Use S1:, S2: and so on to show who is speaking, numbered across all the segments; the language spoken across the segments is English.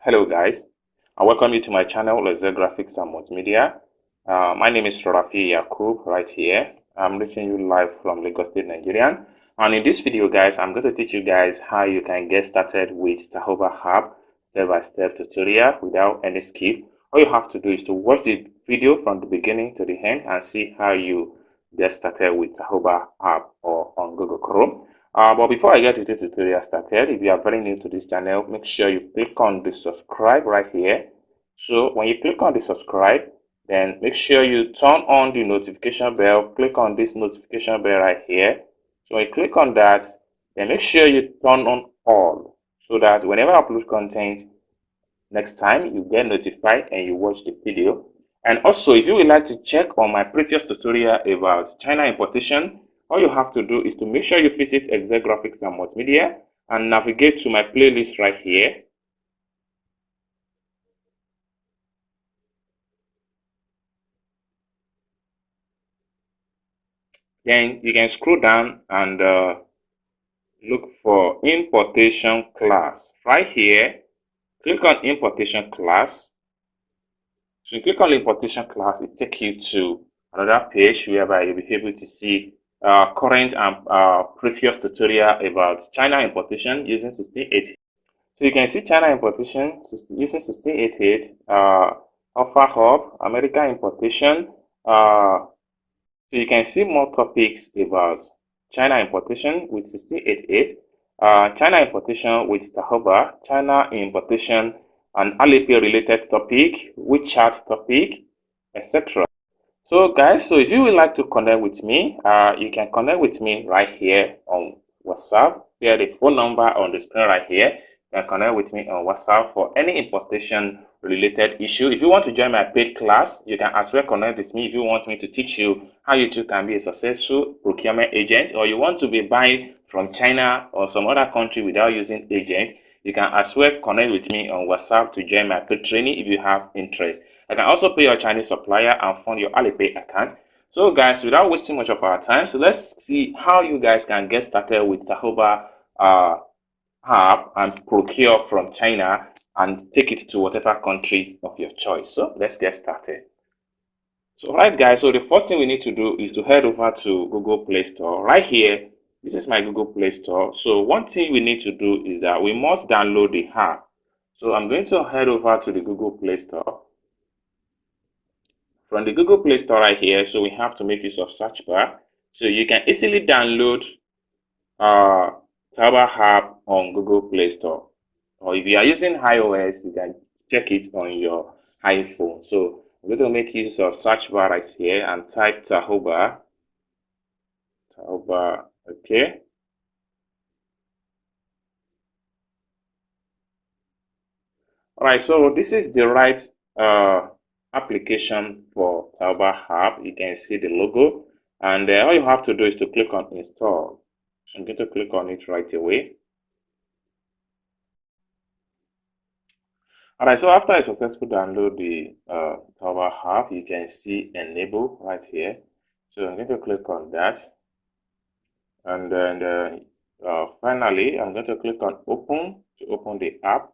S1: Hello guys, I welcome you to my channel, Let's Graphics and Multimedia. My name is Rafi Yakub right here. I'm reaching you live from Lagos State, Nigeria. And in this video guys, I'm going to teach you guys how you can get started with taobao app step-by-step tutorial without any skip. All you have to do is to watch the video from the beginning to the end and see how you get started with taobao app or on Google Chrome. But before I get to the tutorial started, if you are very new to this channel, make sure you click on the subscribe right here. So when you click on the subscribe, then make sure you turn on the notification bell. Click on this notification bell right here. So when you click on that, then make sure you turn on all so that whenever I upload content next time, you get notified and you watch the video. And also, if you would like to check on my previous tutorial about China importation, all you have to do is to make sure you visit Excel Graphics and Multimedia and navigate to my playlist right here. Then you can scroll down and look for importation class. Right here, click on importation class. So you click on importation class, it takes you to another page whereby you'll be able to see current and previous tutorial about China importation using 1688. So you can see China importation using 1688, Alpha Hub, American importation. So you can see more topics about China importation with 1688, China importation with taobao, China importation and Alipay related topic, WeChat topic, etc. So guys, so if you would like to connect with me, you can connect with me right here on WhatsApp. Here the phone number on the screen right here. You can connect with me on WhatsApp for any importation related issue. If you want to join my paid class, you can as well connect with me if you want me to teach you how you too can be a successful procurement agent, or you want to be buying from China or some other country without using agent. You can as well connect with me on WhatsApp to join my paid training if you have interest. I can also pay your Chinese supplier and fund your Alipay account. So guys, without wasting much of our time, so let's see how you guys can get started with taobao app and procure from China and take it to whatever country of your choice. So let's get started. So right guys, so the first thing we need to do is to head over to Google Play Store. Right here, this is my Google Play Store. So one thing we need to do is that we must download the app. So I'm going to head over to the Google Play Store. From the Google Play Store right here, so we have to make use of search bar. So you can easily download taobao app on Google Play Store. Or if you are using iOS, you can check it on your iPhone. So I'm going to make use of search bar right here and type taobao. Okay. Alright, so this is the right application for taobao app. You can see the logo, and all you have to do is to click on install. I'm going to click on it right away. Alright, so after I successfully download the taobao app, you can see enable right here. So I'm going to click on that, and then finally I'm going to click on open to open the app.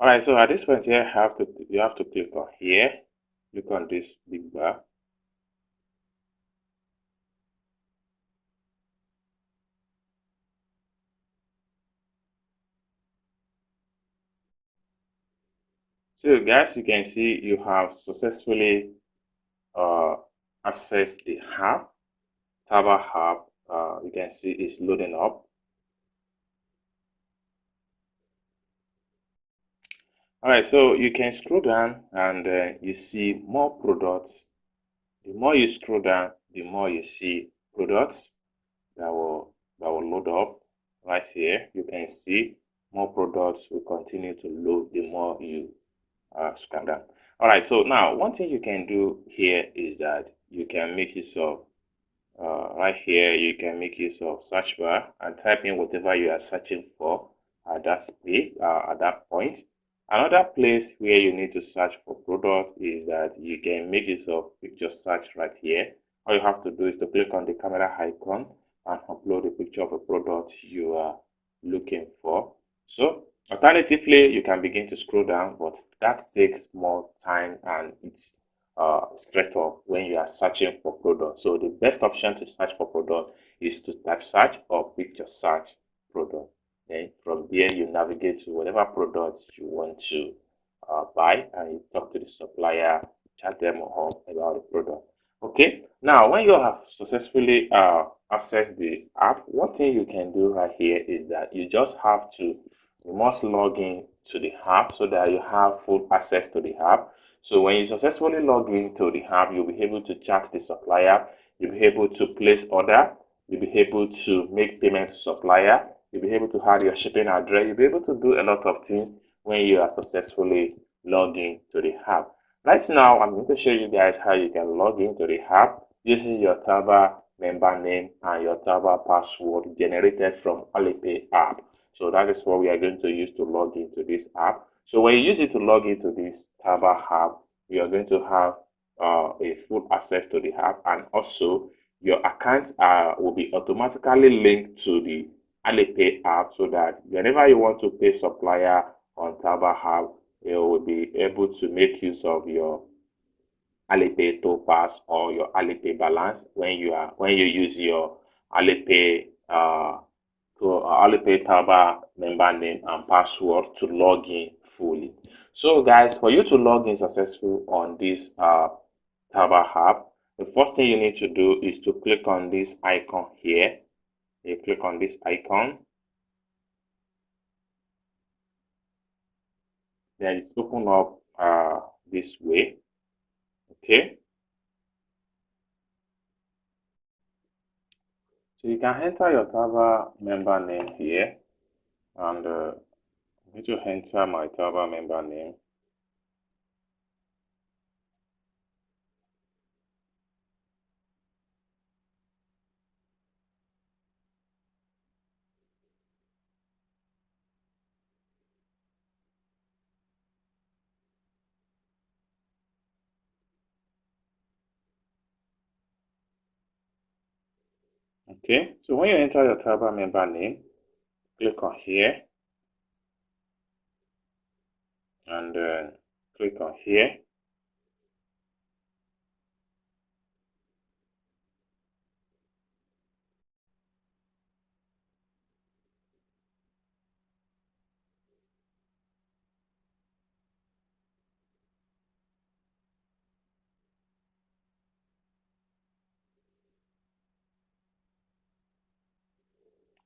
S1: Alright, so at this point here, you have to click on here, click on this big bar. So guys, you can see you have successfully accessed the app, taobao app. You can see it's loading up. Alright, so you can scroll down and you see more products. The more you scroll down, the more you see products that will load up. Right here, you can see more products will continue to load the more you scroll down. Alright, so now one thing you can do here is that you can make use of right here, you can make use of search bar and type in whatever you are searching for at that space, at that point. Another place where you need to search for product is that you can make use of picture search right here. all you have to do is to click on the camera icon and upload a picture of a product you are looking for. So alternatively, you can begin to scroll down, but that takes more time and it's straight off when you are searching for product. So the best option to search for product is to type search or picture search product. Then from there you navigate to whatever product you want to buy, and you talk to the supplier, chat them up about the product. Okay, now when you have successfully accessed the app, one thing you can do right here is that you just have to, you must log in to the app so that you have full access to the app. So when you successfully log into the app, you'll be able to chat the supplier, you'll be able to place order, you'll be able to make payment to supplier, you'll be able to add your shipping address, you'll be able to do a lot of things when you are successfully logged in to the app. Right now, I'm going to show you guys how you can log into the app using your taobao member name and your taobao password generated from Alipay app. So that is what we are going to use to log into this app. So when you use it to log into this taobao app, you are going to have a full access to the app, and also your account will be automatically linked to the Alipay app, so that whenever you want to pay supplier on taobao app, you will be able to make use of your Alipay TourPass or your Alipay balance when you use your Alipay Alipay taobao member name and password to log in fully. So guys, for you to log in successful on this taobao app, the first thing you need to do is to click on this icon here. You click on this icon, then it's open up this way. Okay, so you can enter your taobao member name here, and I need to enter my taobao member name. Okay, so when you enter your taobao member name, click on here, and click on here.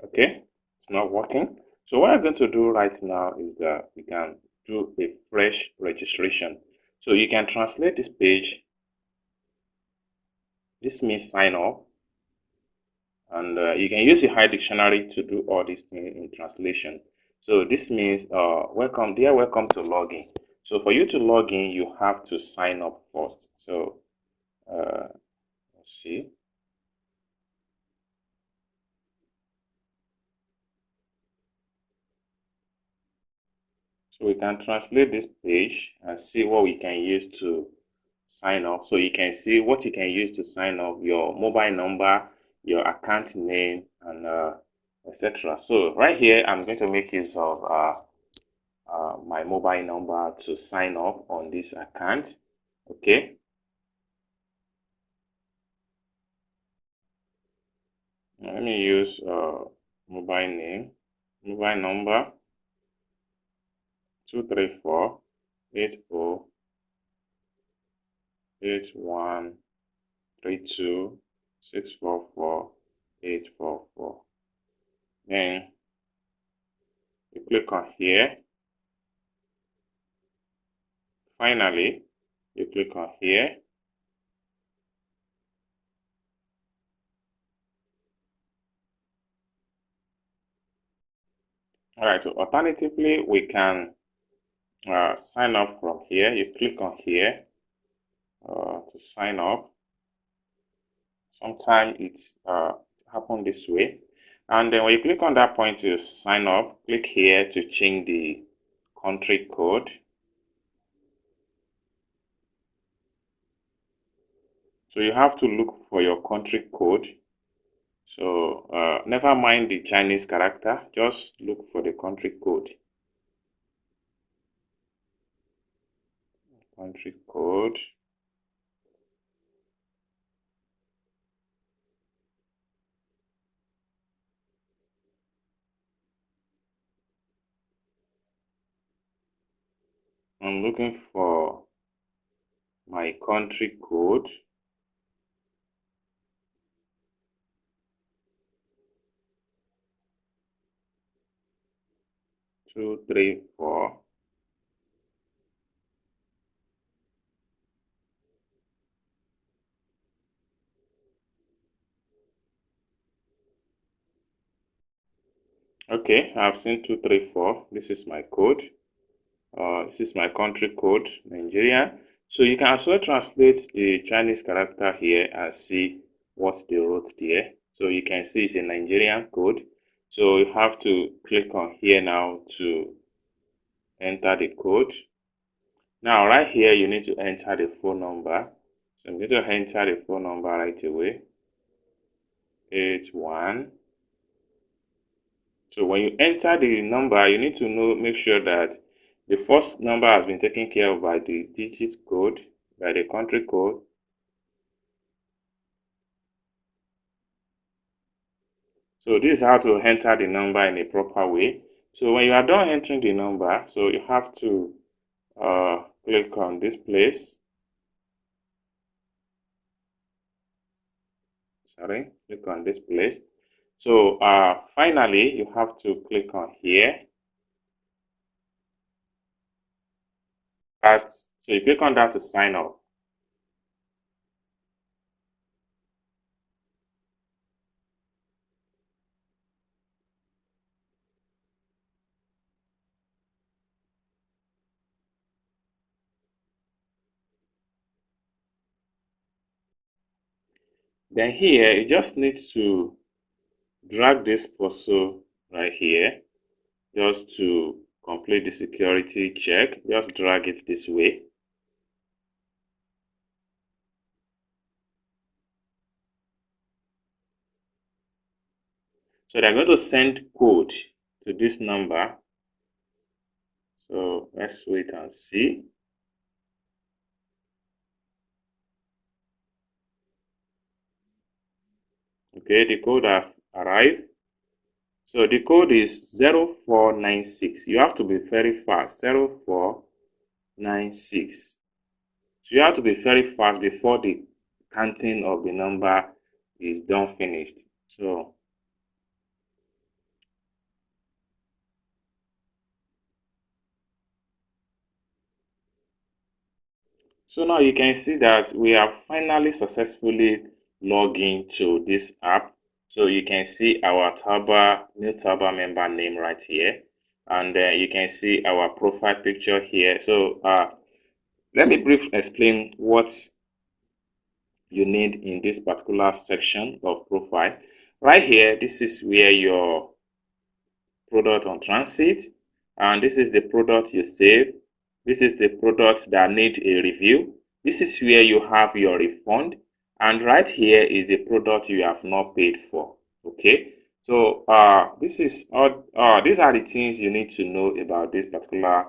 S1: Okay, it's not working. So what I'm going to do right now is that we can do a fresh registration. So you can translate this page. This means sign up, and you can use the high dictionary to do all these things in translation. So this means welcome, dear, welcome to login. So for you to log in, you have to sign up first. So let's see. So we can translate this page and see what we can use to sign up. So you can see what you can use to sign up: your mobile number, your account name, and etc. So right here, I'm going to make use of my mobile number to sign up on this account. Okay. Now let me use mobile name, mobile number 234-80-8132-644-844. Then you click on here. Finally, you click on here. All right, so alternatively, we can sign up from here. You click on here to sign up. Sometimes it's happen this way. And then when you click on that point to sign up, click here to change the country code. So you have to look for your country code. So never mind the Chinese character, just look for the country code. Country code. I'm looking for my country code. 234. Okay, I've seen 234. This is my code. This is my country code, Nigeria. So you can also translate the Chinese character here and see what they wrote there. So you can see it's a Nigerian code. So you have to click on here now to enter the code. Now right here, you need to enter the phone number. So I'm going to enter the phone number right away. 81. So when you enter the number, you need to make sure that the first number has been taken care of by the digit code, by the country code. So this is how to enter the number in a proper way. So when you are done entering the number, so you have to click on this place. Click on this place. So finally, you have to click on here. So you click on that to sign up. Then here, you just need to drag this puzzle right here just to complete the security check. Just drag it this way. So they're going to send code to this number. So let's wait and see. Okay, the code has arrived. So the code is 0496. You have to be very fast. 0496. So you have to be very fast before the counting of the number is done finished. So now you can see that we have finally successfully logged into this app. So you can see our new taobao member name right here. And you can see our profile picture here. So let me briefly explain what you need in this particular section of profile. Right here, this is where your product on transit, and this is the product you save. This is the product that need a review. This is where you have your refund, and right here is the product you have not paid for. Okay, so this is all. These are the things you need to know about this particular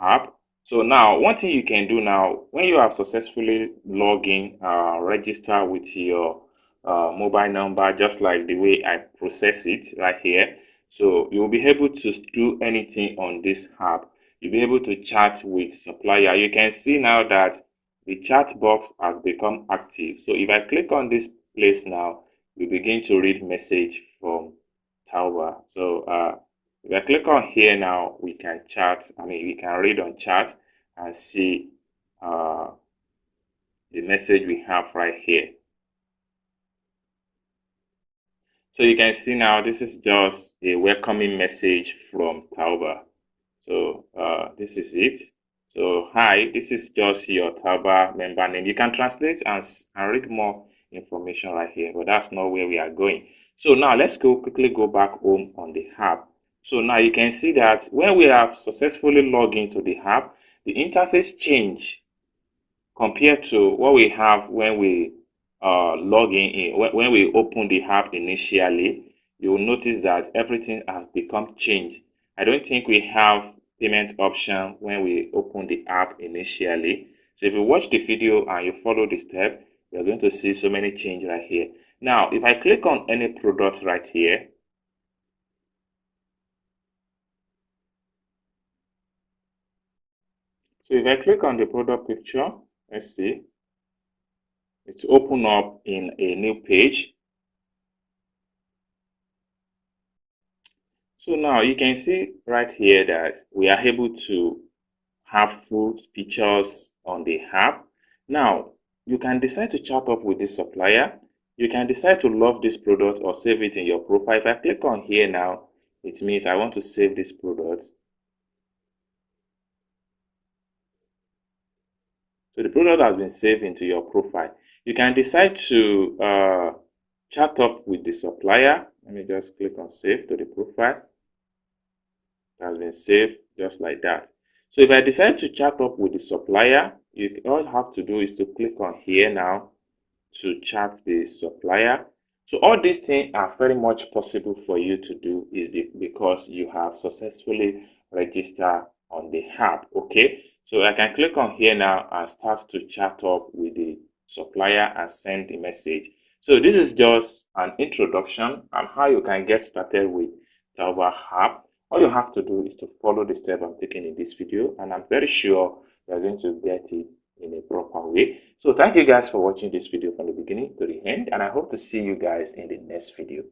S1: app. So now, one thing you can do now, when you have successfully logged in, register with your mobile number, just like the way I process it right here. So you will be able to do anything on this app. You'll be able to chat with supplier. You can see now that the chat box has become active. So if I click on this place now, we begin to read message from Taobao. So if I click on here now, we can chat. We can read on chat and see the message we have right here. So you can see now, this is just a welcoming message from Taobao. So this is it. So hi, this is just your Taobao member name. You can translate and read more information right here, but that's not where we are going. So now let's quickly go back home on the app. So now you can see that when we have successfully logged into the app, the interface changed compared to what we have when we log in. When we open the app initially, you will notice that everything has become changed. I don't think we have payment option when we open the app initially. So if you watch the video and you follow the step, you're going to see so many changes right here. Now, if I click on any product right here, so if I click on the product picture, let's see, it's open up in a new page. So now you can see right here that we are able to have full pictures on the app. Now, you can decide to chat up with the supplier. You can decide to love this product or save it in your profile. If I click on here now, it means I want to save this product. So the product has been saved into your profile. You can decide to chat up with the supplier. Let me just click on save to the profile. It has been saved just like that. So if I decide to chat up with the supplier, all you have to do is to click on here now to chat the supplier. So all these things are very much possible for you to do is because you have successfully registered on the app. Okay, so I can click on here now and start to chat up with the supplier and send the message. So this is just an introduction on how you can get started with Taobao app. All you have to do is to follow the step I'm taking in this video, and I'm very sure you're going to get it in a proper way. So thank you guys for watching this video from the beginning to the end, and I hope to see you guys in the next video.